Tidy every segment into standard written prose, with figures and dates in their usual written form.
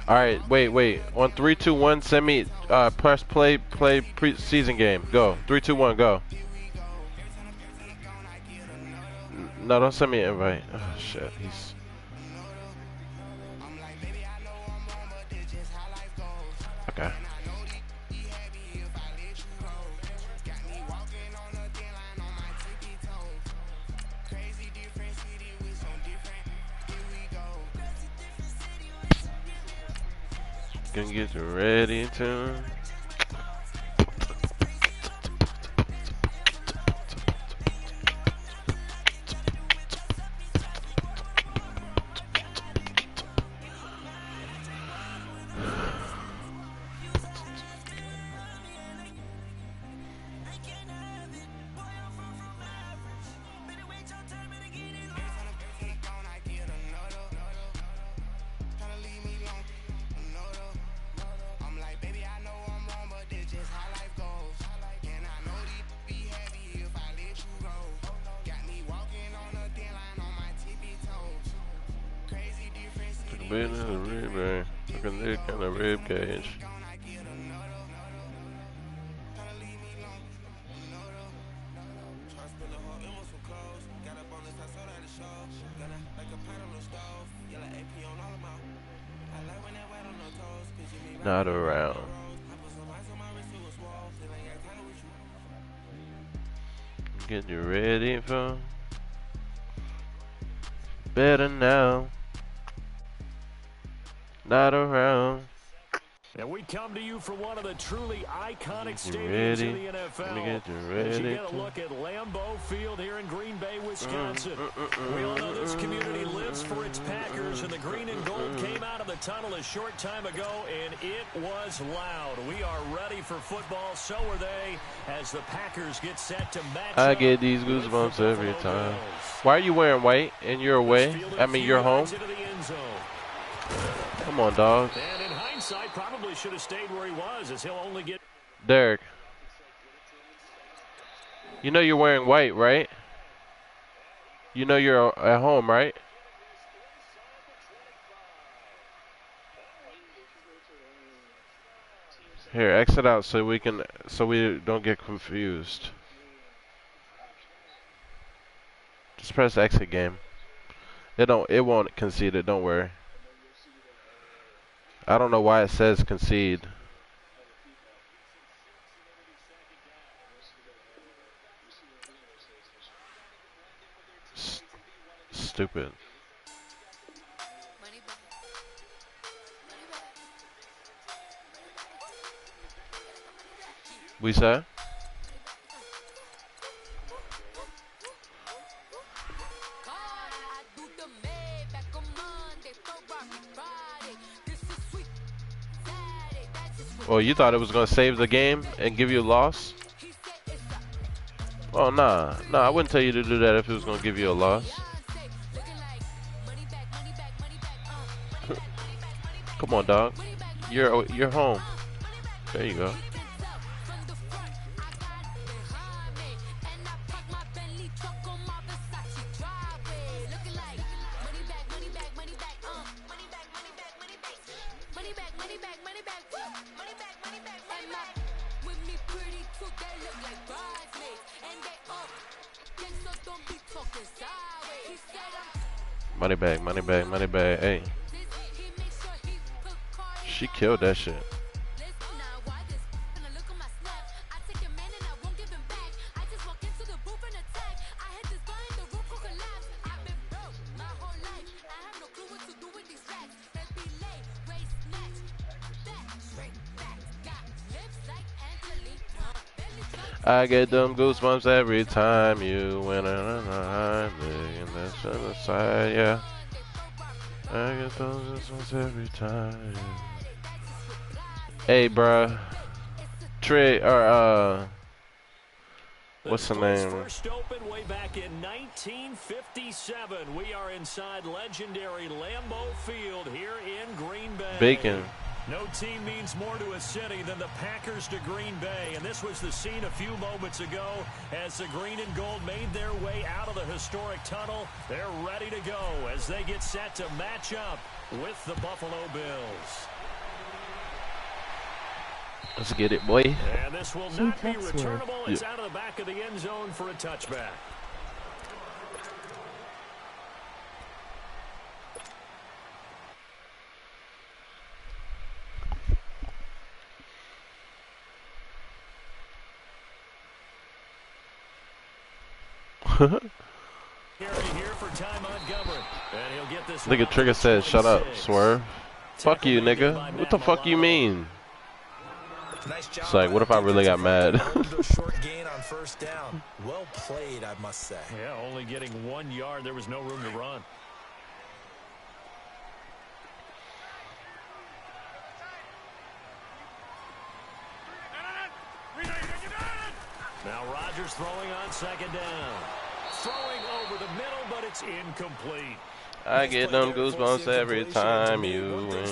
All right, wait. On 3, 2, 1, send me. Press play pre-season game. Go. 3, 2, 1, go. No, don't send me an invite. Oh shit, he's. Okay. Gonna get ready to. Been in the rib, looking dick in the rib cage. Not around. Get you ready for better now. Not around. And we come to you from one of the truly iconic stadiums in the NFL. As you get a look at Lambeau Field here in Green Bay, Wisconsin. We all know this community lives for its Packers, and the green and gold came out of the tunnel a short time ago, and it was loud. We are ready for football, so are they, as the Packers get set to match I get these goosebumps every time. Why are you wearing white and you're away? I mean, you're home. Come on, dog. And in hindsight, probably should have stayed where he was, as he'll only get. Derek, you know you're wearing white, right? You know you're at home, right? Here, exit out so we don't get confused. Just press exit game. It won't concede it, don't worry. I don't know why it says concede. Stupid. We said? Oh, you thought it was going to save the game and give you a loss? Oh, nah. Nah, I wouldn't tell you to do that if it was going to give you a loss. Come on, dog. You're home. There you go. Money bag, hey. She killed that shit. I get them goosebumps every time you win and that's on the side, yeah. I get those goosebumps every time. Hey, bruh. Trey, or what's the name? First opened way back in 1957. We are inside legendary Lambeau Field here in Green Bay. Bacon. No team means more to a city than the Packers to Green Bay, and this was the scene a few moments ago as the green and gold made their way out of the historic tunnel. They're ready to go as they get set to match up with the Buffalo Bills. Let's get it, boy. And this will not be returnable. It's out of the back of the end zone for a touchback. Nigga Trigger said, shut up, Swerve. Fuck you, nigga. What the fuck you mean? It's like, what if I really got mad? Short gain on first down. Well played, I must say. Yeah, only getting 1 yard. There was no room to run. Now Rodgers throwing on second down. Throwing over the middle, but it's incomplete. I get them goosebumps every time you win.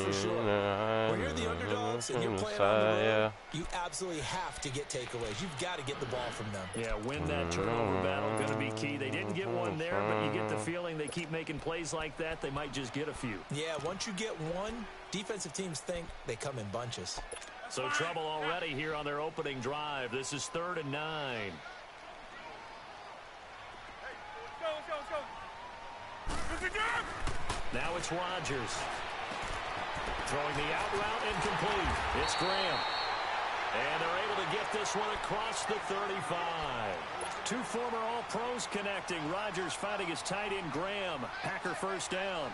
When you're the underdogs and you're playing on the road, you absolutely have to get takeaways. You've got to get the ball from them. Yeah, win that turnover battle. Going to be key. They didn't get one there, but you get the feeling they keep making plays like that, they might just get a few. Yeah, once you get one, defensive teams think they come in bunches. So trouble already here on their opening drive. This is 3rd and 9. Now it's Rodgers. Throwing the out route incomplete. It's Graham. And they're able to get this one across the 35. Two former All-Pros connecting. Rodgers finding his tight end Graham. Packer first down.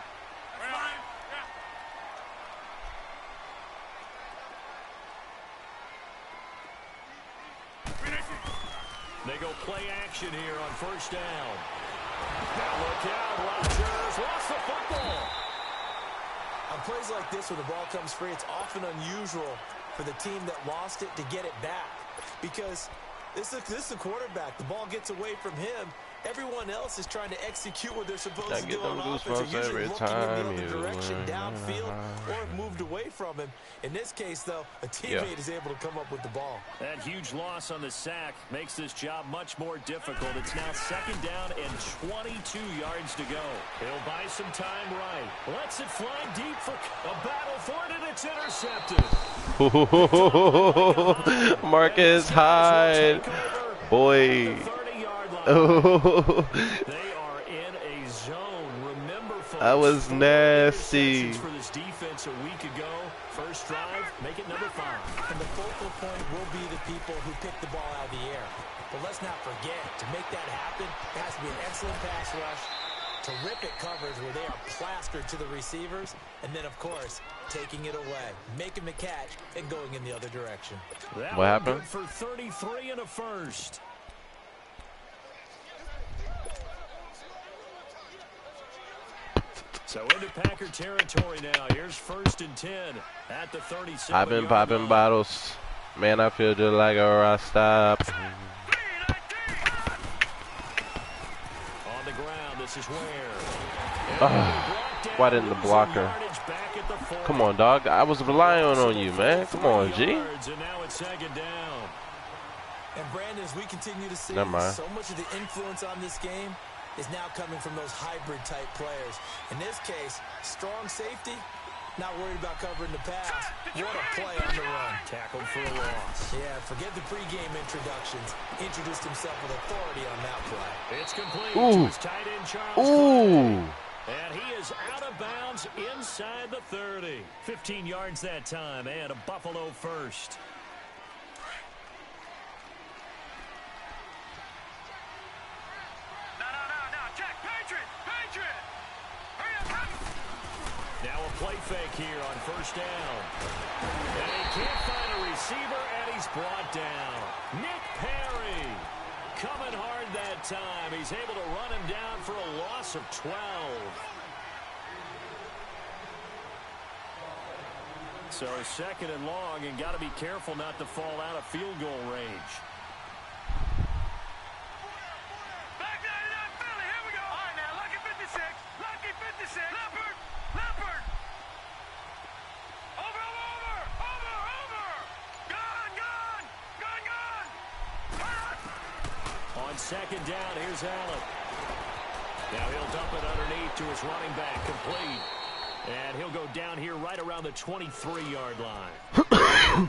They go play action here on first down. Now look out, Rodgers lost the football. On plays like this where the ball comes free, it's often unusual for the team that lost it to get it back. Because this is the quarterback. The ball gets away from him. Everyone else is trying to execute what they're supposed to do on offense. They're usually looking in the other direction, downfield, or have moved away from him. In this case, though, a teammate is able to come up with the ball. That huge loss on the sack makes this job much more difficult. It's now 2nd down and 22 yards to go. He'll buy some time right. Lets it fly deep for a battle for it, and it's intercepted. Marcus Hyde. Boy. They are in a zone. Remember, folks, that was nasty. For this defense a week ago, first drive, make it number 5. And the focal point will be the people who pick the ball out of the air. But let's not forget, to make that happen, it has to be an excellent pass rush, terrific coverage where they are plastered to the receivers, and then, of course, taking it away, making the catch, and going in the other direction. What happened? For 33 and a first. So into Packer territory now. Here's 1st and 10 at the 37. I've been popping bottles. Man, I feel just like a rock stop. On the ground, this is where. Why didn't the blocker? Come on, dog. I was relying on you, man. Come on, G. And now it's 2nd down. And Brandon, as we continue to see, so much of the influence on this game is now coming from those hybrid-type players. In this case, strong safety, not worried about covering the pass. What a play on the run. Tackled for a loss. Yeah, forget the pregame introductions. Introduced himself with authority on that play. It's complete to his tight end, Charles. And he is out of bounds inside the 30. 15 yards that time, and a Buffalo first. Now a play fake here on first down. And he can't find a receiver, and he's brought down. Nick Perry coming hard that time. He's able to run him down for a loss of 12. So 2nd and long, and got to be careful not to fall out of field goal range. On 2nd down, here's Allen. Now he'll dump it underneath to his running back, complete. And he'll go down here right around the 23-yard line.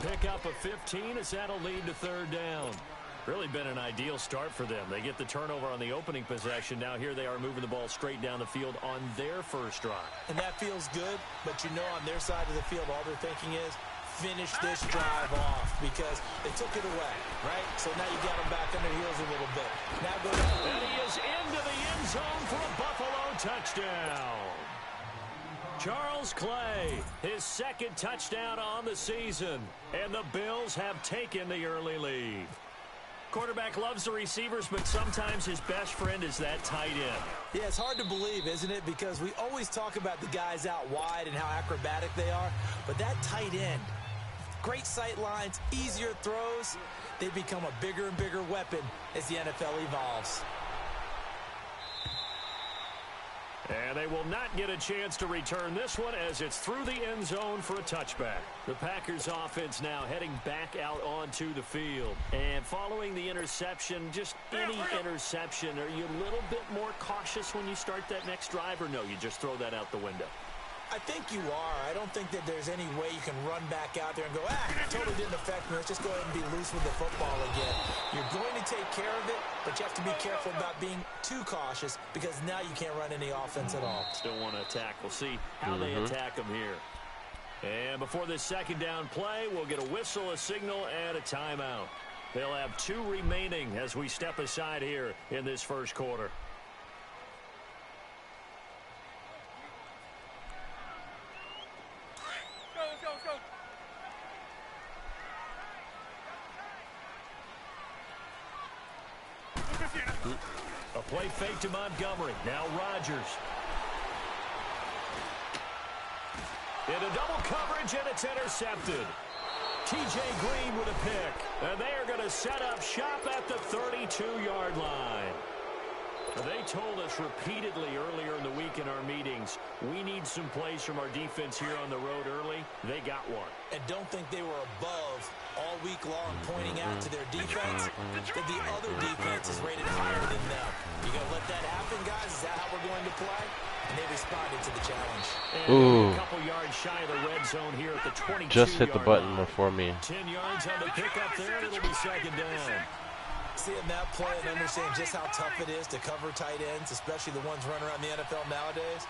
Pick up a 15 as that'll lead to third down. Really been an ideal start for them. They get the turnover on the opening possession. Now here they are moving the ball straight down the field on their first drive. And that feels good, but you know on their side of the field, all they're thinking is finish this drive off because they took it away, right? So now you got them back on their heels a little bit. Now go down. And he is into the end zone for a Buffalo touchdown. Charles Clay, his second touchdown on the season. And the Bills have taken the early lead. Quarterback loves the receivers, but sometimes his best friend is that tight end. Yeah, it's hard to believe, isn't it? Because we always talk about the guys out wide and how acrobatic they are. But that tight end, great sight lines, easier throws, they become a bigger and bigger weapon as the NFL evolves. And they will not get a chance to return this one as it's through the end zone for a touchback. The Packers offense now heading back out onto the field. And following the interception, just any interception, are you a little bit more cautious when you start that next drive, or no, you just throw that out the window? I think you are. I don't think that there's any way you can run back out there and go, totally didn't affect me. Let's just go ahead and be loose with the football again. You're going to take care of it, but you have to be careful about being too cautious because now you can't run any offense at all. Still want to attack. We'll see how they attack them here. And before this second down play, we'll get a whistle, a signal, and a timeout. They'll have 2 remaining as we step aside here in this first quarter. A play fake to Montgomery. Now Rodgers. Into double coverage, and it's intercepted. T.J. Green with a pick. And they are going to set up shop at the 32-yard line. They told us repeatedly earlier in the week in our meetings, we need some plays from our defense here on the road early. They got one. And don't think they were above all week long pointing out to their defense that the other defense is rated higher than them. You going to let that happen, guys? Is that how we're going to play? And they responded to the challenge. And a couple yards shy of the red zone here at the 22-yard line. Just hit the button before me. 10 yards on the pickup there, and it'll be second down. Seeing that play and understand just how tough it is to cover tight ends, especially the ones running around the NFL nowadays.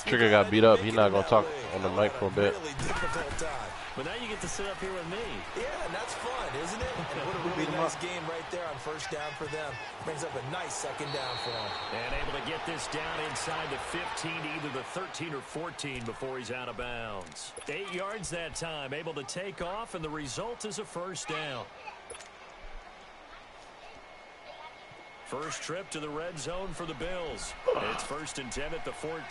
Trigger got beat up. He's not going to talk on the mic for a bit. Really difficult time. But now you get to sit up here with me. Yeah, and that's fun, isn't it? And what a really nice game right there on first down for them. Brings up a nice second down for them. And able to get this down inside the 15 to either the 13 or 14 before he's out of bounds. 8 yards that time. Able to take off, and the result is a first down. First trip to the red zone for the Bills. It's 1st and 10 at the 14. Watch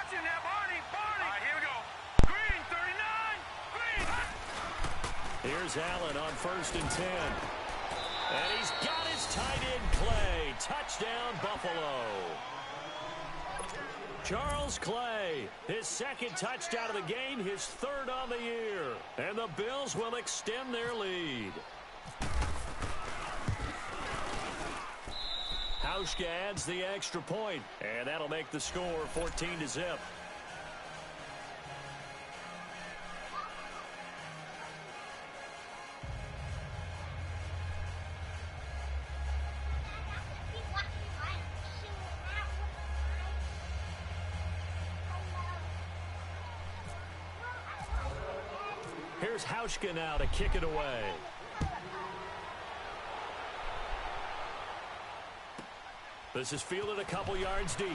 him now, Barney. All right, here we go. Green, 39. Green. Here's Allen on 1st and 10. And he's got his tight end Clay. Touchdown, Buffalo. Charles Clay, his second touchdown of the game, his 3rd on the year. And the Bills will extend their lead. Hauschka adds the extra point, and that'll make the score 14-0. Here's Hauschka now to kick it away. This is fielded a couple yards deep.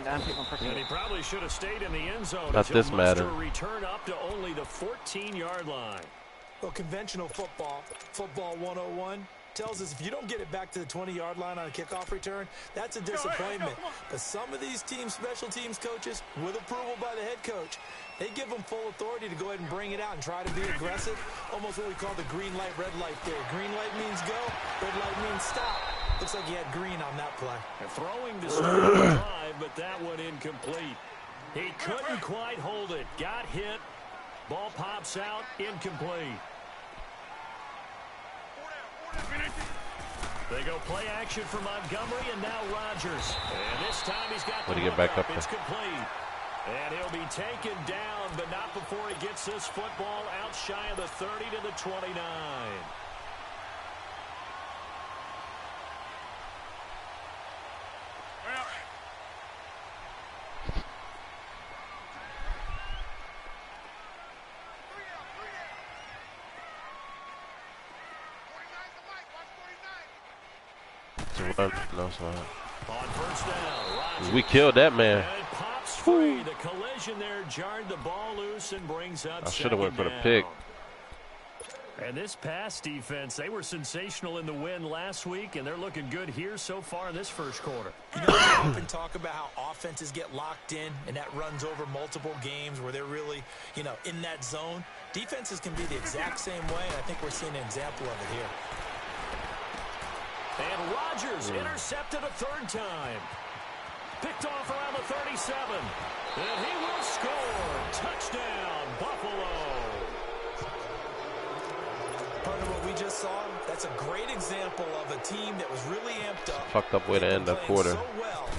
And he probably should have stayed in the end zone. Not this matter. Return up to only the 14-yard line. Well, conventional football 101, tells us if you don't get it back to the 20-yard line on a kickoff return, that's a disappointment. But some of these teams, special teams coaches, with approval by the head coach, they give them full authority to go ahead and bring it out and try to be aggressive. Almost what we call the green light, red light theory. Green light means go, red light means stop. Looks like he had green on that play. Throwing to start the drive, but that one incomplete. He couldn't quite hold it. Got hit. Ball pops out, incomplete. They go play action for Montgomery, and now Rodgers. And this time he's got the Way to get back up there. It's complete. And he'll be taken down, but not before he gets this football out shy of the 30 to the 29. Run. No, it's not. On first down, Rodgers. We killed that man. And it pops free. The collision there jarred the ball loose and brings up I should have went for the down. pick. And this pass defense, they were sensational in the win last week, and they're looking good here so far in this first quarter. You know, we often talk about how offenses get locked in, and that runs over multiple games where they're really, you know, in that zone. Defenses can be the exact same way, and I think we're seeing an example of it here. And Rodgers intercepted a third time. Picked off around the 37. And he will score. Touchdown, Buffalo. Part of what we just saw, that's a great example of a team that was really amped up. Fucked up way to end the quarter. So well,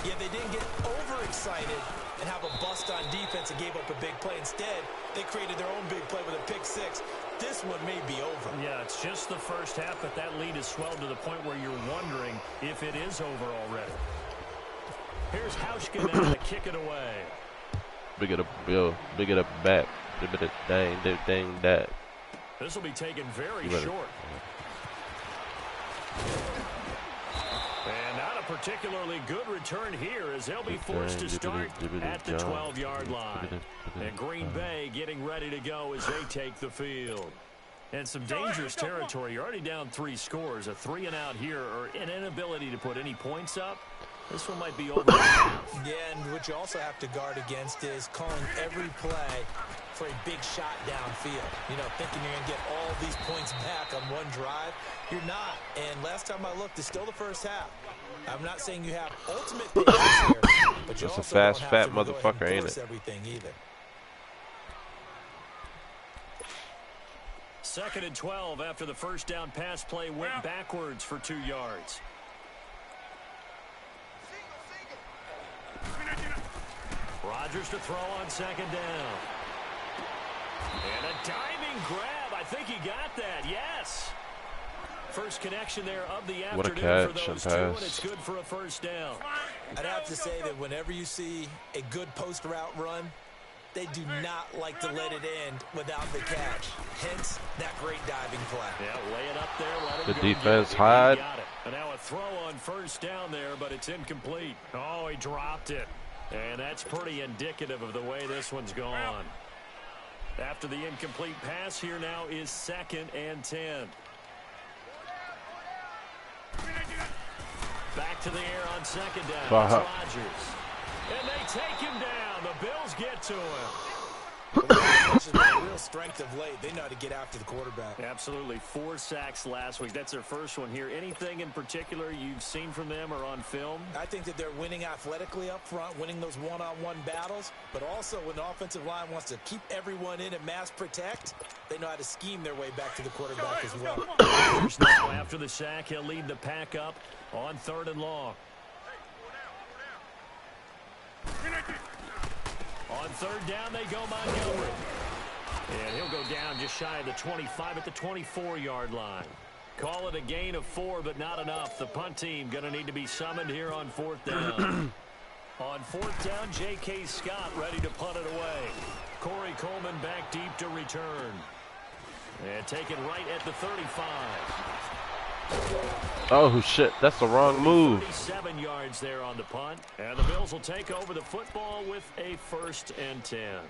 yet they didn't get overexcited and have a bust on defense and gave up a big play. Instead, they created their own big play with a pick six. This one may be over. Yeah, it's just the first half, but that lead has swelled to the point where you're wondering if it is over already. Here's Hauschka now to kick it away. Big it up, Bill. Big it up back. Dang, that. This will be taken very short. And not a particularly good return here as they'll be forced to start at the 12-yard line. And Green Bay getting ready to go as they take the field. And some dangerous territory. You're already down 3 scores. A 3-and-out here or an inability to put any points up. This one might be over. Yeah, and what you also have to guard against is calling every play for a big shot downfield. You know, thinking you're going to get all these points back on one drive. You're not. And last time I looked, it's still the first half. I'm not saying you have ultimate patience here, but you That's a also fast, don't have fat to go ahead motherfucker, and ain't force it? everything either. 2nd and 12 after the first down pass play went backwards for 2 yards. Rodgers to throw on 2nd down. And a diving grab. I think he got that. Yes. First connection there of the afternoon What a catch for those and two, pass. and it's good for a first down. I'd have to say that whenever you see a good post route run, they do not like to let it end without the catch. Hence, that great diving play. Yeah, lay it up there. Let him The go defense get it. hide. He got it. And now a throw on first down there, but it's incomplete. Oh, he dropped it. And that's pretty indicative of the way this one's gone. After the incomplete pass, here now is 2nd and 10. Back to the air on 2nd down. It's Rodgers. And they take him down. The Bills get to him. That's been a real strength of late. They know how to get after the quarterback. Absolutely. 4 sacks last week. That's their first one here. Anything in particular you've seen from them or on film? I think that they're winning athletically up front, winning those one-on-one battles, but also when the offensive line wants to keep everyone in and mass protect, they know how to scheme their way back to the quarterback as well. Now, after the sack, he'll lead the pack up on 3rd and long. On 3rd down, they go Montgomery. And he'll go down just shy of the 25 at the 24-yard line. Call it a gain of 4, but not enough. The punt team going to need to be summoned here on 4th down. On 4th down, J.K. Scott ready to punt it away. Corey Coleman back deep to return. And taken right at the 35. Oh, shit. That's the wrong move. 37 yards there on the punt. And the Bills will take over the football with a 1st and 10.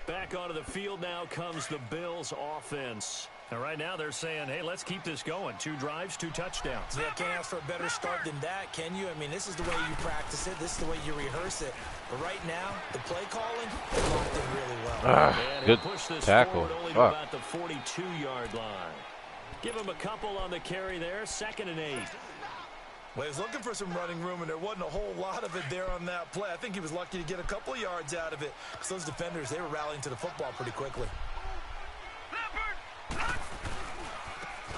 Back onto the field now comes the Bills offense. And right now they're saying, hey, let's keep this going. 2 drives, 2 touchdowns. Yeah, can't ask for a better start than that, can you? I mean, this is the way you practice it. This is the way you rehearse it. But right now, the play calling, they're locked in really well. Good tackle. Only to about the 42-yard line. Give him a couple on the carry there. 2nd and 8. Well, he was looking for some running room, and there wasn't a whole lot of it there on that play. I think he was lucky to get a couple of yards out of it because those defenders, they were rallying to the football pretty quickly.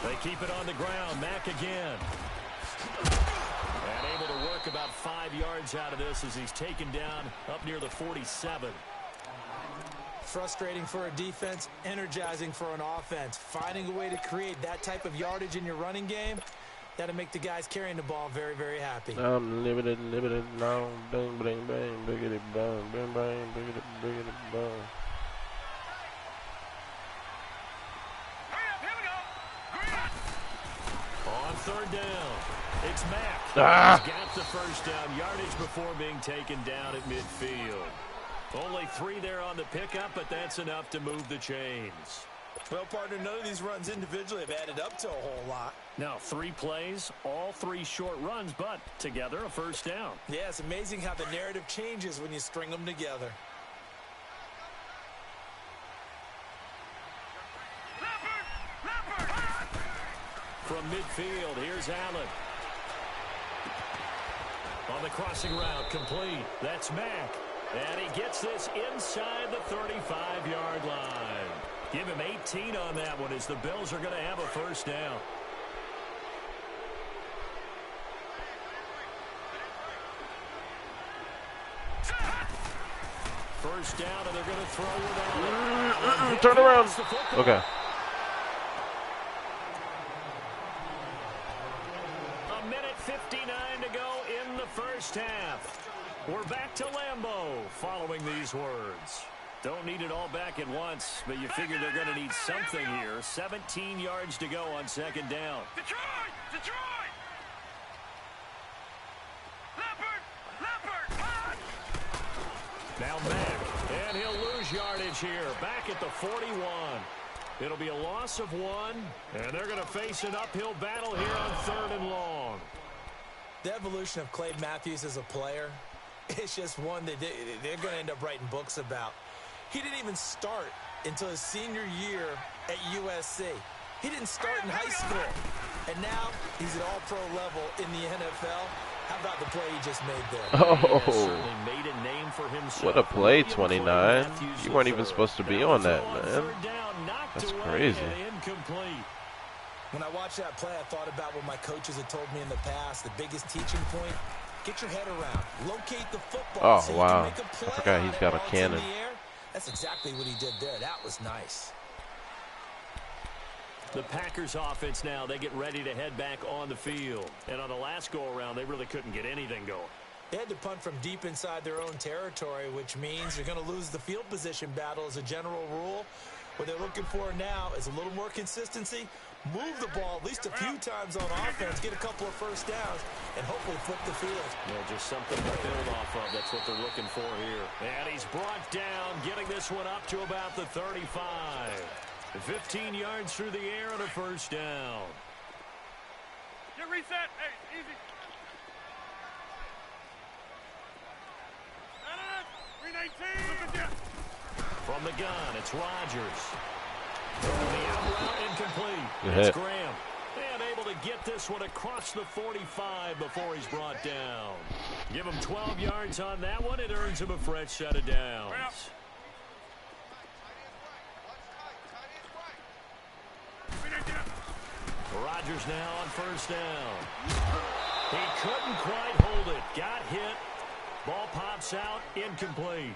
They keep it on the ground. Mack again. And able to work about 5 yards out of this as he's taken down up near the 47. Frustrating for a defense, energizing for an offense. Finding a way to create that type of yardage in your running game, that'll make the guys carrying the ball very, very happy. I'm limited, now. Bang, bang, bang, biggity, bang, bang, bang, biggity, biggity, bang. On third down, it's Mack. He's got the first down yardage before being taken down at midfield. Only 3 there on the pickup, but that's enough to move the chains. Well, partner, none of these runs individually have added up to a whole lot. Now, 3 plays, all 3 short runs, but together a first down. Yeah, it's amazing how the narrative changes when you string them together. From midfield, here's Allen. On the crossing route, complete. That's Mack. And he gets this inside the 35-yard line. Give him 18 on that one as the Bills are going to have a first down. First down, and they're going to throw with Allen. Turn around. Okay. A minute 59 to go in the first half. We're back to Lambeau following these words. Don't need it all back at once, but you figure they're going to need something here. 17 yards to go on second down. Detroit! Detroit! Leopard! Now Mack, and he'll lose yardage here. Back at the 41. It'll be a loss of 1, and they're going to face an uphill battle here on 3rd and long. The evolution of Clay Matthews as a player, it's just one that they're going to end up writing books about. He didn't even start until his senior year at USC. He didn't start in high school. And now he's at all-pro level in the NFL. How about the play he just made there? Oh, certainly made a name for himself. what a play, 29. You weren't even supposed to be on that, man. That's crazy. Incomplete. When I watched that play, I thought about what my coaches had told me in the past. The biggest teaching point, get your head around. Locate the football. Oh, wow. I forgot he's got a cannon. That's exactly what he did there. That was nice. The Packers offense now, they get ready to head back on the field. And on the last go-around, they really couldn't get anything going. They had to punt from deep inside their own territory, which means you're going to lose the field position battle as a general rule. What they're looking for now is a little more consistency, move the ball at least a few times on offense, get a couple of first downs, and hopefully flip the field. Yeah, just something to build off of. That's what they're looking for here. And he's brought down, getting this one up to about the 35. 15 yards through the air and a first down. Get reset. Hey, easy. 319. From the gun, it's Rodgers. The out route incomplete. Good It's hit. Graham. And able to get this one across the 45 before he's brought down. Give him 12 yards on that one. It earns him a fresh set of downs. Rodgers now on first down. He couldn't quite hold it. Got hit. Ball pops out. Incomplete.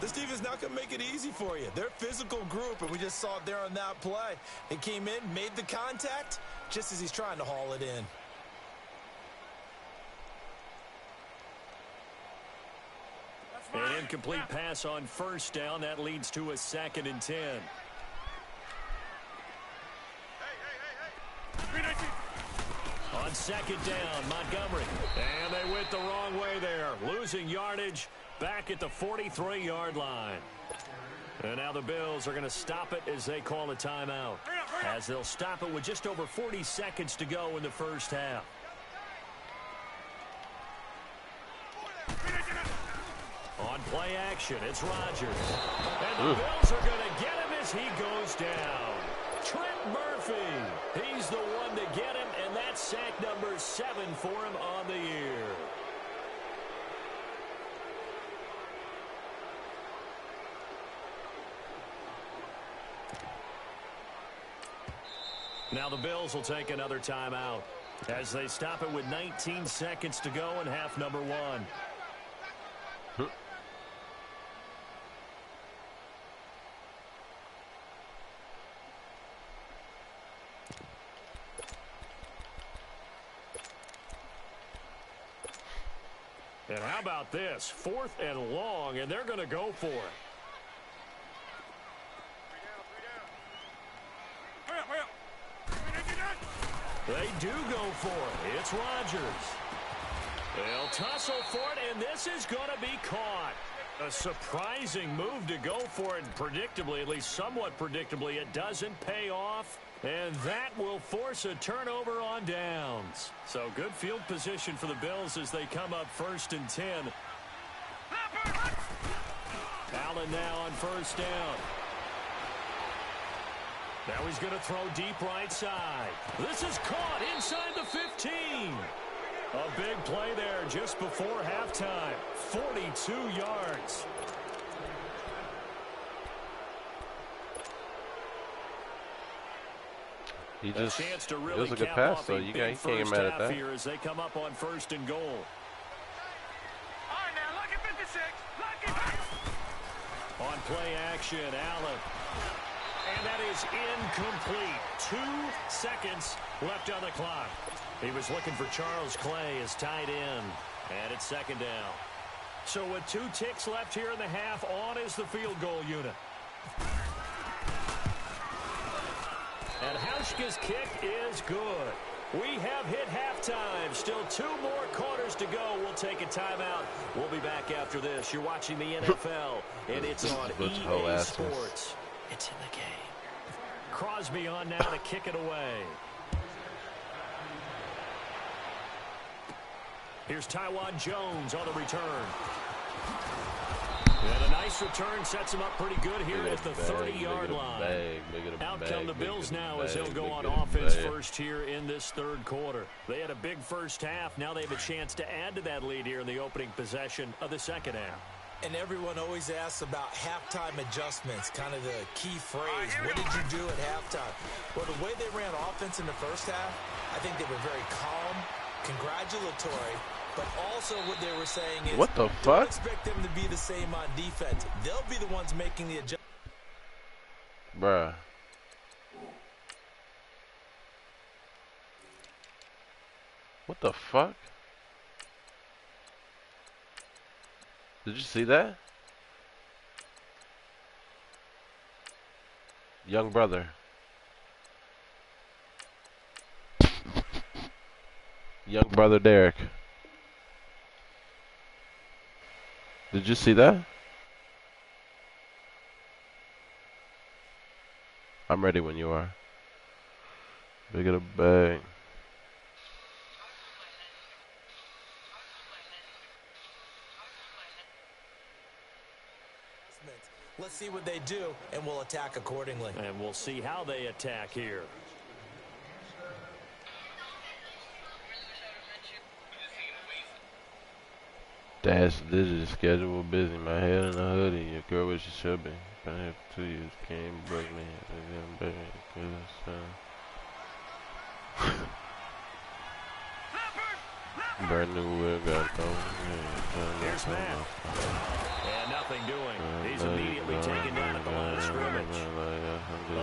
This defense not going to make it easy for you. They're a physical group, and we just saw it there on that play. They came in, made the contact, just as he's trying to haul it in. An incomplete pass on first down. That leads to a 2nd and 10. On second down, Montgomery. And they went the wrong way there. Losing yardage back at the 43-yard line. And now the Bills are going to stop it as they call a timeout. As they'll stop it with just over 40 seconds to go in the first half. On play action, it's Rodgers. And the Bills are going to get him as he goes down. Trent Murphy. He's the one to get him, and that's sack number 7 for him on the year. Now the Bills will take another timeout as they stop it with 19 seconds to go in half number 1. And how about this? 4th and long, and they're going to go for it. They do go for it. It's Rodgers. They'll tussle for it, and this is going to be caught. A surprising move to go for it, and predictably, at least somewhat predictably, it doesn't pay off. And that will force a turnover on downs. So good field position for the Bills as they come up 1st and 10. Allen now on 1st down. Now he's going to throw deep right side. This is caught inside the 15. A big play there just before halftime. 42 yards. He just, a chance to really it was a good pass, so you can't get mad at that. Here as they come up on 1st and goal. All right, now, lucky 56. Lucky 56. On play action, Allen. And that is incomplete. 2 seconds left on the clock. He was looking for Charles Clay as tight end. And it's 2nd down. So with 2 ticks left here in the half, on is the field goal unit. And Hauschka's kick is good. We have hit halftime. Still 2 more quarters to go. We'll take a timeout. We'll be back after this. You're watching the NFL, and it's on EA Sports. It's in the game. Crosby on now to kick it away. Here's Taiwan Jones on the return. And a nice return sets him up pretty good here at the 30-yard line. Out come the Bills now as they'll go on offense first here in this 3rd quarter. They had a big first half. Now they have a chance to add to that lead here in the opening possession of the 2nd half. And everyone always asks about halftime adjustments, kind of the key phrase. What did you do at halftime? Well, the way they ran offense in the first half, I think they were very calm, congratulatory, but also what they were saying is, what the fuck? Don't expect them to be the same on defense. They'll be the ones making the adjustments. Bruh. What the fuck? Did you see that? Young brother. Young brother Derek. Did you see that? I'm ready when you are. Big of the bag. Let's see what they do, and we'll attack accordingly. And we'll see how they attack here. Dash digit schedule busy. My head in a hoodie. Your girl where she should be. Been here for 2 years. Can't break me. They're getting better. Brand new whip got going. Here's Matt. And nothing doing. He's immediately taken down at the line of scrimmage.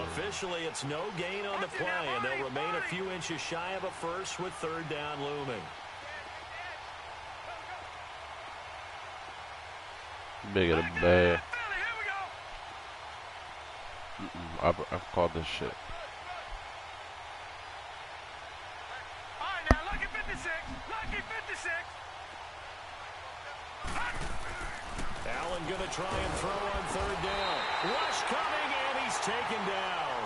Officially, it's no gain on the play, and they'll remain a few inches shy of a first with 3rd down looming. Big of the bag. I've called this shit. Alright, now, lucky 56. Lucky 56. Allen going to try and throw on 3rd down. Rush coming, and he's taken down.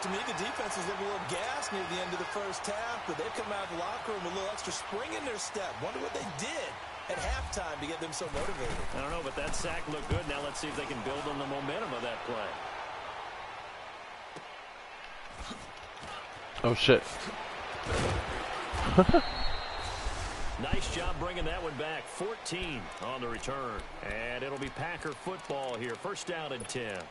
To me, the defense was a little gassed near the end of the first half, but they come out of the locker room with a little extra spring in their step. Wonder what they did at halftime to get them so motivated. I don't know, but that sack looked good. Now let's see if they can build on the momentum of that play. Oh, shit. Nice job bringing that one back. 14 on the return. And it'll be Packer football here. 1st down and 10.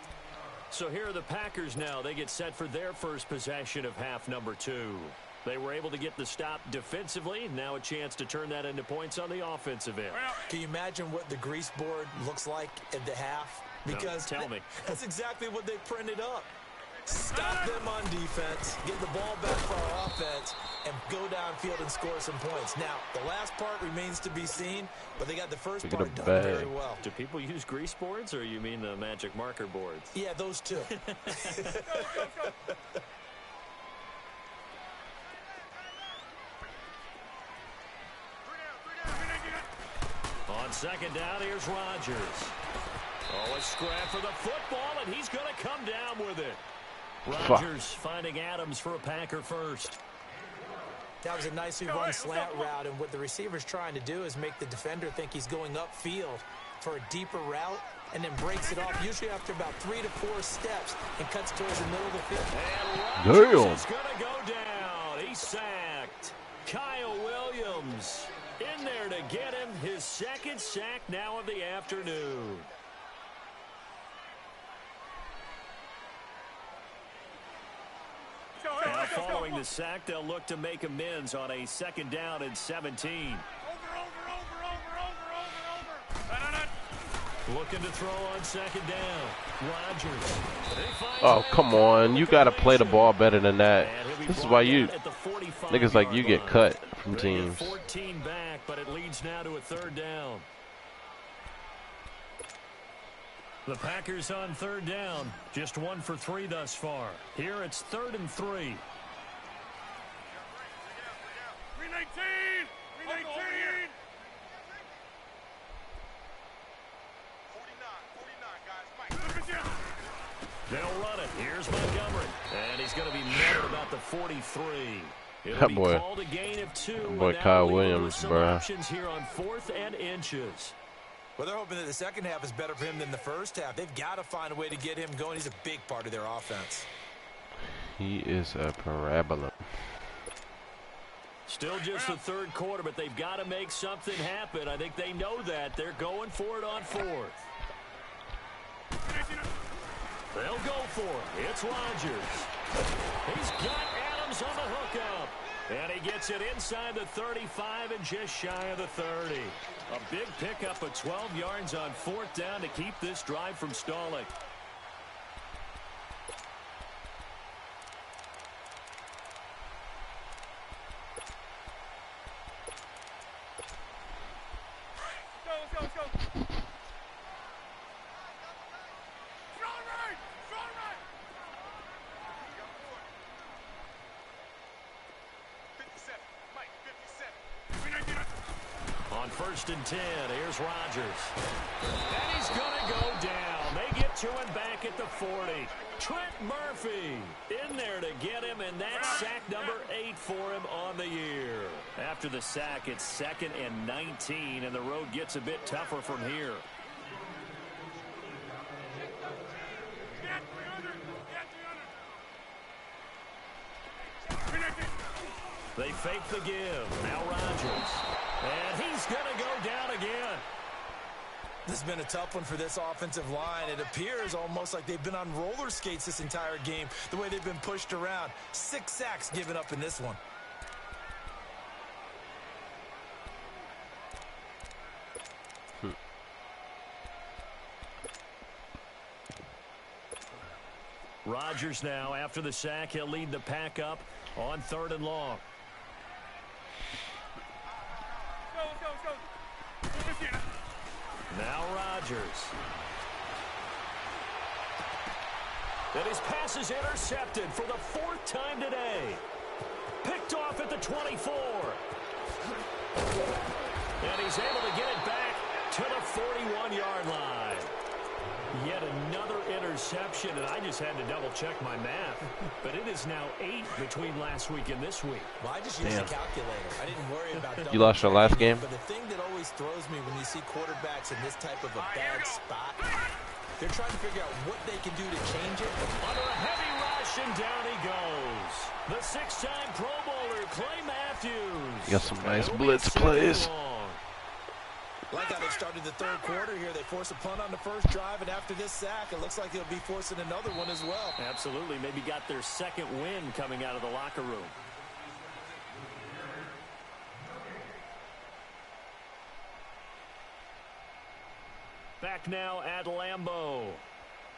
So here are the Packers now. They get set for their first possession of half number 2. They were able to get the stop defensively. Now a chance to turn that into points on the offensive end. Can you imagine what the grease board looks like at the half? Because no, tell me. That's exactly what they printed up. Stop them on defense, get the ball back for our offense, and go downfield and score some points. Now, the last part remains to be seen, but they got the first part done very well. Do people use grease boards, or you mean the magic marker boards? Yeah, those two. On second down, here's Rodgers. Oh, a scrap for the football, and he's going to come down with it. Rodgers finding Adams for a Packer first. That was a nicely run slant route, and what the receiver's trying to do is make the defender think he's going upfield for a deeper route, and then breaks it off, usually after about 3 to 4 steps, and cuts towards the middle of the field. And Rodgers is going to go down. He's sacked. Kyle Williams in there to get him his second sack now of the afternoon. Now following the sack, they'll look to make amends on a second down and 17. Looking to throw on second down. Rodgers. Oh, come on. You got to play the ball better than that. This is why you niggas like you get cut from teams. 14 back, but it leads now to a third down. The Packers on third down. Just 1 for 3 thus far. Here it's 3rd and 3. 319! 319, guys. They'll run it. Here's Montgomery. And he's going to be netted about the 43. It'll That be boy. called a gain of 2. That boy Kyle Williams, some bruh. options here on 4th and inches. Well, they're hoping that the second half is better for him than the first half. They've got to find a way to get him going. He's a big part of their offense. He is a parabola. Still just the third quarter, but they've got to make something happen. I think they know that. They're going for it on 4th. They'll go for it. It's Rodgers. He's got Adams on the hookup. And he gets it inside the 35 and just shy of the 30. A big pickup of 12 yards on 4th down to keep this drive from stalling. Let's go. On 1st and 10, here's Rodgers. And he's going to go down. They get to him back at the 40. Trent Murphy in there to get him, and that's sack number 8 for him on the year. After the sack, it's 2nd and 19, and the road gets a bit tougher from here. They fake the give. Now Rodgers. And he's going to go down again. This has been a tough one for this offensive line. It appears almost like they've been on roller skates this entire game, the way they've been pushed around. 6 sacks given up in this one. Rodgers now, after the sack, he'll lead the pack up on 3rd and long. Now Rodgers. And his pass is intercepted for the 4th time today. Picked off at the 24. And he's able to get it back to the 41-yard line. Yet another interception, and I just had to double-check my math. But it is now 8 between last week and this week. Well, I just used a calculator. I didn't worry about double. You lost your last game? But the thing that always throws me when you see quarterbacks in this type of a bad spot, they're trying to figure out what they can do to change it. Under a heavy rush, and down he goes. The 6-time Pro Bowler, Clay Matthews. You got some nice blitz plays. Like how they started the third quarter here. They force a punt on the first drive, and after this sack, it looks like they'll be forcing another one as well. Absolutely. Maybe got their second win coming out of the locker room. Back now at Lambeau.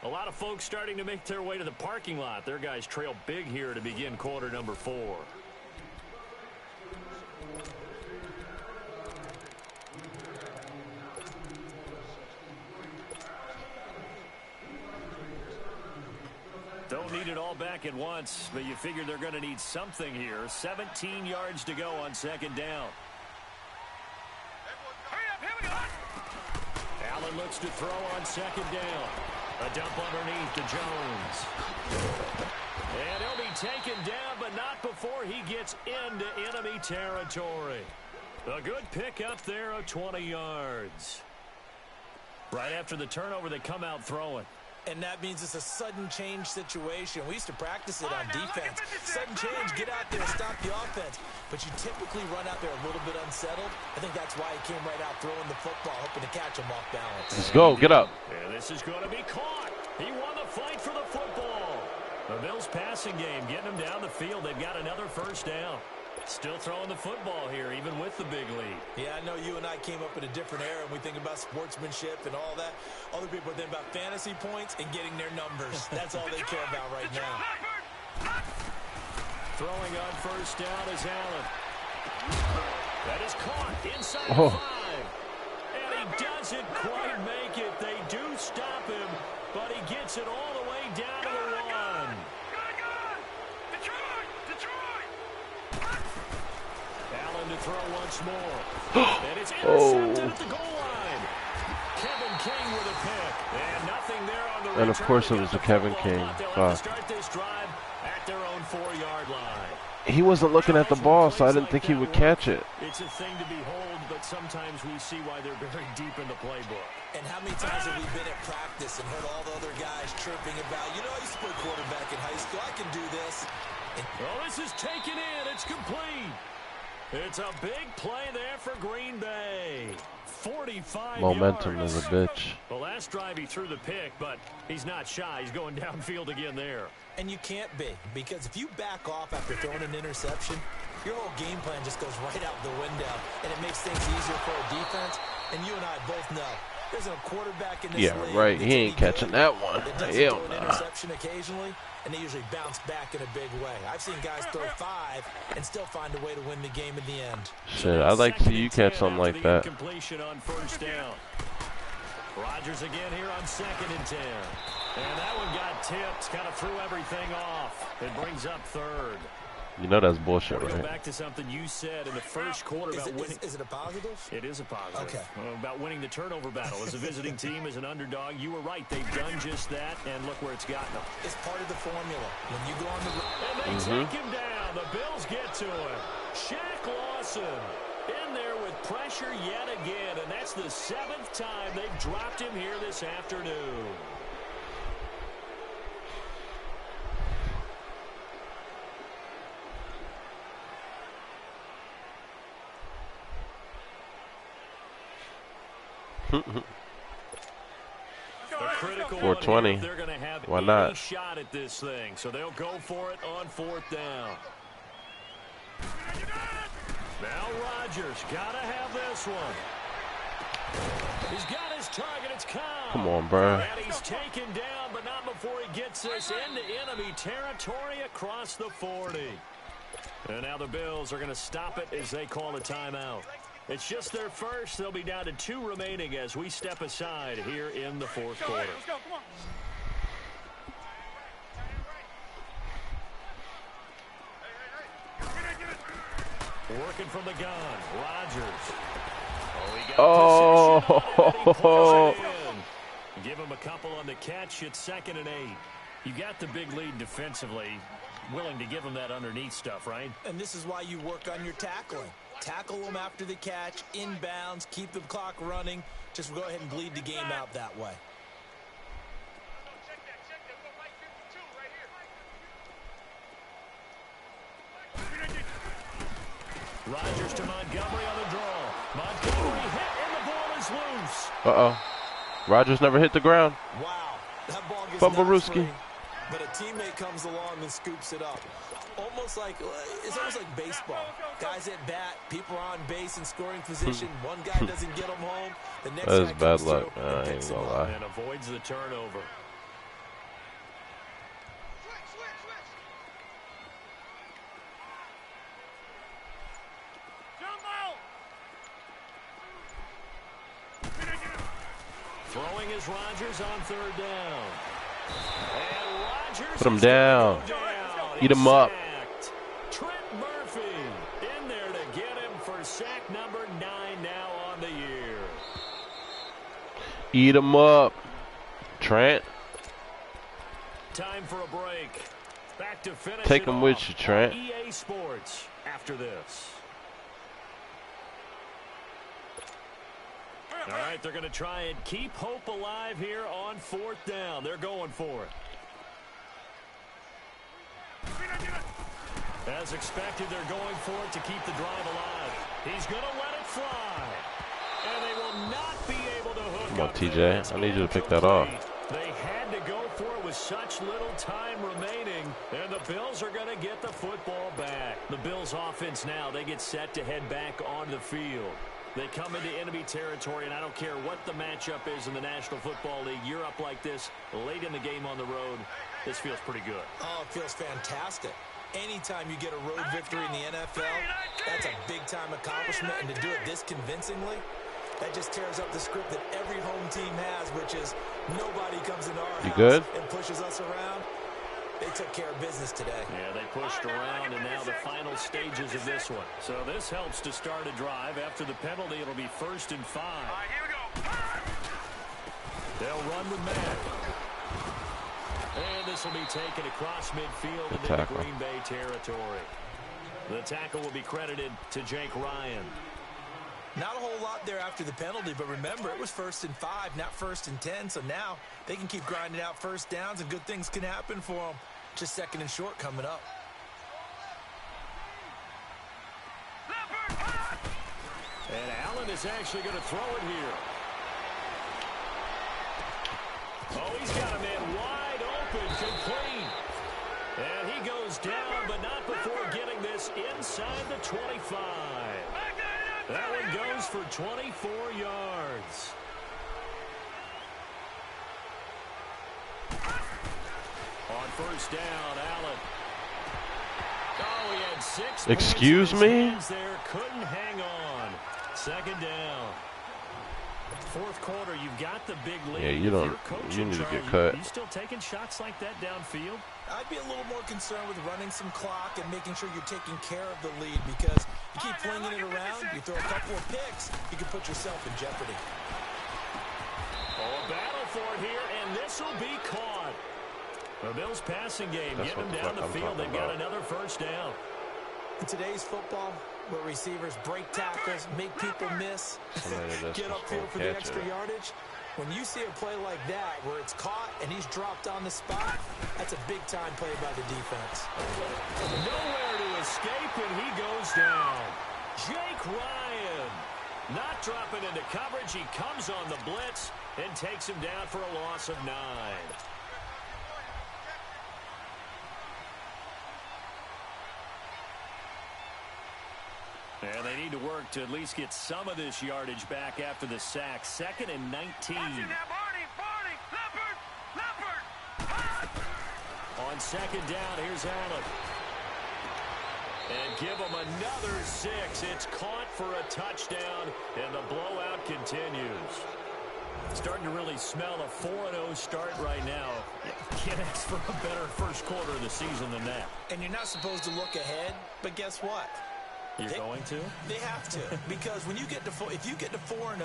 A lot of folks starting to make their way to the parking lot. Their guys trail big here to begin quarter number 4. Don't need it all back at once, but you figure they're going to need something here. 17 yards to go on second down. Allen looks to throw on second down. A dump underneath to Jones. And he'll be taken down, but not before he gets into enemy territory. A good pick up there of 20 yards. Right after the turnover, they come out throwing. And that means it's a sudden change situation. We used to practice it on defense. Sudden change, get out there, stop the offense. But you typically run out there a little bit unsettled. I think that's why he came right out throwing the football, hoping to catch him off balance. Let's go, get up. And this is going to be caught. He won the fight for the football. The Bills passing game, getting them down the field. They've got another first down. Still throwing the football here, even with the big lead. Yeah, I know you and I came up in a different era, and we think about sportsmanship and all that. Other people are thinking about fantasy points and getting their numbers. That's all they care about right now. Throwing on first down is Allen. That is caught inside the 5. And he doesn't quite make it. They do stop him, but he gets it all the way down to the 1. Allen to throw once more. And it's intercepted at the goal line. Kevin King with a pick. And nothing there on the And of course it was a Kevin King. Start this drive at their own 4-yard line. He wasn't looking at the ball, so I didn't think he would catch it. It's a thing to behold, but sometimes we see why they're very deep in the playbook. And how many times have we been at practice and heard all the other guys chirping about, you know, I used to play quarterback in high school. I can do this. Well, this is taken in. It's complete. It's a big play there for Green Bay. 45 Momentum yards. is a bitch. The last drive he threw the pick, but he's not shy. He's going downfield again there. And you can't be, because if you back off after throwing an interception, your whole game plan just goes right out the window, and it makes things easier for a defense. And you and I both know there's a quarterback in this league. Yeah, right. He ain't catching that one. Hell nah. An interception occasionally, and they usually bounce back in a big way. I've seen guys throw 5 and still find a way to win the game in the end. Shit, I'd like to see you catch something like that. Completion on first down. Rodgers again here on 2nd and 10. And that one got tipped, kind of threw everything off. It brings up 3rd. You know that's bullshit, Go right? back to something you said in the first quarter about winning. Is it a positive? It is a positive. Okay. About winning the turnover battle. As a visiting team, as an underdog, you were right. They've done just that, and look where it's gotten them. It's part of the formula. When you go on the and they take him down. The Bills get to him. Shaq Lawson in there with pressure yet again, and that's the 7th time they've dropped him here this afternoon. A critical 420. They're going to have Why not? any shot at this thing, so they'll go for it on 4th down. Now Rodgers got to have this one. He's got his target. It's Cobb. Come on, bro. And he's taken down, but not before he gets this into enemy territory across the 40. And now the Bills are going to stop it as they call a timeout. It's just their first. They'll be down to 2 remaining as we step aside here in the 4th quarter. Let's go, come on. Working from the gun, Rodgers. Oh. Give him a couple on the catch. It's 2nd and 8. You got the big lead defensively. Willing to give him that underneath stuff, right? And this is why you work on your tackling. Tackle them after the catch, inbounds, keep the clock running. Just go ahead and bleed the game out that way. Rodgers to Montgomery on the draw. Montgomery hit, and the ball is is loose. Uh-oh. Rodgers never hit the ground. Wow, that ball gets Bubba knocked Ruski. free, but a teammate comes along and scoops it up. It's almost like baseball. Guys at bat, people are on base in scoring position. One guy doesn't get them home. The next That is guy bad comes luck. through I and ain't picks gonna him up. lie. And avoids the turnover. Throwing is Rodgers on third down. And Rodgers Put him is down. gonna go down. Eat him up. Sacked. Trent Murphy in there to get him for sack number 9 now on the year. Eat him up. Trent. Time for a break. Back to finish Take it him off with you, Trent. on EA Sports after this. All right, they're going to try and keep hope alive here on fourth down. They're going for it. As expected, they're going for it to keep the drive alive. He's going to let it fly. And they will not be able to hook Come on, up TJ. there. It's I need you to pick that off. They had to go for it with such little time remaining, and the Bills are going to get the football back. The Bills offense now, they get set to head back onto the field. They come into enemy territory, and I don't care what the matchup is in the National Football League. You're up like this late in the game on the road. This feels pretty good. Oh, it feels fantastic. Anytime you get a road victory in the NFL, that's a big-time accomplishment, and to do it this convincingly, that just tears up the script that every home team has, which is nobody comes into our house good? and pushes us around. They took care of business today. Yeah, they pushed around, and now the final stages of this one. So this helps to start a drive. After the penalty, it'll be 1st and 5. All right, here we go. They'll run with Matt. And this will be taken across midfield and into tackle. Green Bay territory. The tackle will be credited to Jake Ryan. Not a whole lot there after the penalty, but remember, it was 1st and 5, not 1st and 10, so now they can keep grinding out first downs, and good things can happen for them. Just 2nd and short coming up. And Allen is actually going to throw it here. Oh, he's got a man wide open, complete. And he goes down, but not before getting this inside the 25. That one goes for 24 yards. On 1st down, Allen. Oh, he had 6 Excuse points in his me? hands there. Couldn't hang on. 2nd down. 4th quarter, you've got the big lead. Yeah, you If don't. you're coach You in need to charge, get cut. You still taking shots like that downfield? I'd be a little more concerned with running some clock and making sure you're taking care of the lead, because you keep flinging it around, you throw a couple of picks, you can put yourself in jeopardy. Oh, a battle for it here, and this will be caught. The Bills passing game, That's getting what them the down fuck the I'm field. talking They've got about. another 1st down. In today's football, where receivers break tackles, make people miss, Somebody that's get just upfield gonna for the catch extra it. yardage, when you see a play like that where it's caught and he's dropped on the spot, that's a big-time play by the defense. Nowhere to escape, and he goes down. Jake Ryan not dropping into coverage. He comes on the blitz and takes him down for a loss of 9. And they need to work to at least get some of this yardage back after the sack. 2nd and 19. Barney, Leopard. On 2nd down, here's Allen. And give him another 6. It's caught for a touchdown, and the blowout continues. Starting to really smell a 4-0 start right now. Can't ask for a better 1st quarter of the season than that. And you're not supposed to look ahead, but guess what? You're going to? They have to, because when you get to if you get to 4-0,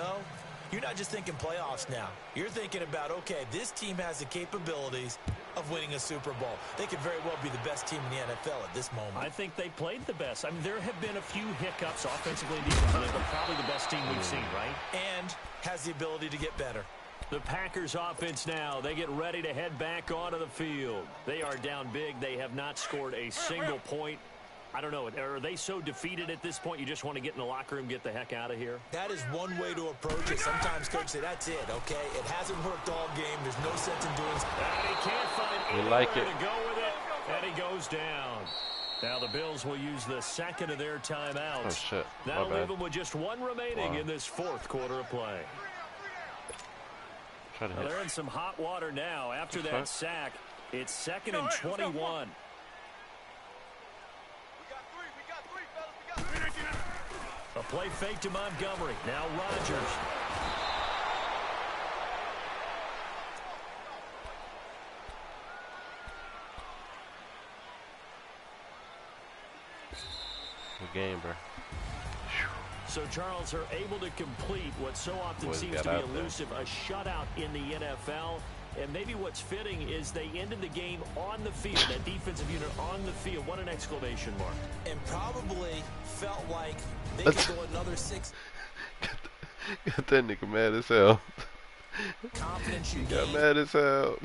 you're not just thinking playoffs now. You're thinking about, okay, this team has the capabilities of winning a Super Bowl. They could very well be the best team in the NFL at this moment. I think they played the best. I mean, there have been a few hiccups offensively and defensively, but probably the best team we've seen, right? And has the ability to get better. The Packers offense now, they get ready to head back onto the field. They are down big. They have not scored a single point. I don't know, are they so defeated at this point you just want to get in the locker room, get the heck out of here? That is one way to approach it. Sometimes coach say, that's it, okay? It hasn't worked all game. There's no sense in doing so. And he can't find anywhere to go with it, and he goes down. Now the Bills will use the second of their timeouts. Oh, shit. That'll leave them with just one remaining in this fourth quarter of play. Well, they're in some hot water now after that sack. It's 2nd and 21. A play fake to Montgomery. Now Rodgers. Good game, bro. So, Charles, are able to complete what so often seems to be elusive, a shutout in the NFL. And maybe what's fitting is they ended the game on the field, that defensive unit on the field. What an exclamation mark. And probably felt like they could go another 6. Got that nigga mad as hell. Confidence you got mad as hell.